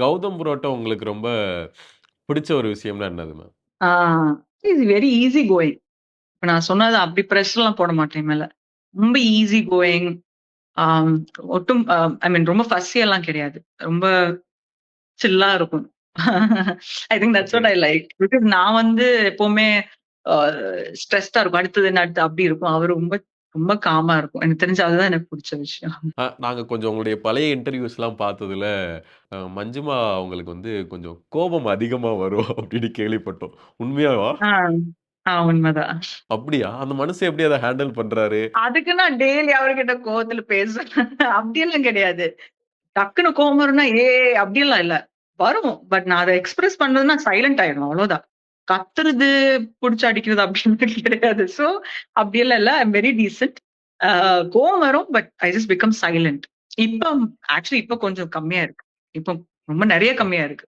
கௌதம் புரோட்டா உங்களுக்கு ரொம்ப பிடிச்ச ஒரு விஷயம்னா என்னது ma'am? Ah is very easy going. இப்ப நான் சொன்னது அப்படி பிரஷர்லாம் போட மாட்டேன் என் மேல. ரொம்ப ஈஸி கோயிங். ஆம் ஒட்டும் ஐ மீன் ரொம்ப ஃபஸ்ஸி எல்லாம் கிடையாது. ரொம்ப சில்லா இருக்கும். I think that's okay. What I like. Because நான் வந்து எப்பவுமே அ ஸ்ட்ரெஸ்டா இருக்கும். அடுத்தது என்ன அடுத்து அப்படி இருக்கும். அவரு ரொம்ப ரொம்ப காமா இருக்கும். எனக்கு தெரிஞ்சு அதுதான் எனக்கு புடிச்ச விஷயம். நாங்க கொஞ்சம் உங்களுடைய பழைய இன்டர்வியூஸ்லாம் பார்த்ததுல, மஞ்சுமா அவங்களுக்கு வந்து கொஞ்சம் கோபம் அதிகமா வரும் அப்படின்னு கேள்விப்பட்டோம். உண்மையாவா? ஆ, உண்மதான். அப்படியா? அந்த மனுஷன் எப்படி அத ஹேண்டில் பண்றாரு? அதுக்கு நான் டெய்லி அவர்கிட்ட கோவத்துல பேசுவேன். அப்படியெல்லாம் கிடையாது. டக்குனு கோவம் வரும்னா, அப்படியெல்லாம் இல்ல. வரும். பட் நான் அத எக்ஸ்பிரஸ் பண்றதுன்னா சைலன்ட் ஆயிடணும். அவ்வளோதான். கத்துறது, புடிச்சு அடிக்கிறது அப்படின்னு கிடையாது. சோ அப்படியெல்லாம் இல்ல. ஐ அம் வெரி டீசென்ட். அ கோவம் வரும். But I just become silent. இப்ப ஆக்சுவலி இப்ப கொஞ்சம் கம்மியா இருக்கு. இப்ப ரொம்ப நெறைய ஓ. கம்மியா இருக்கு.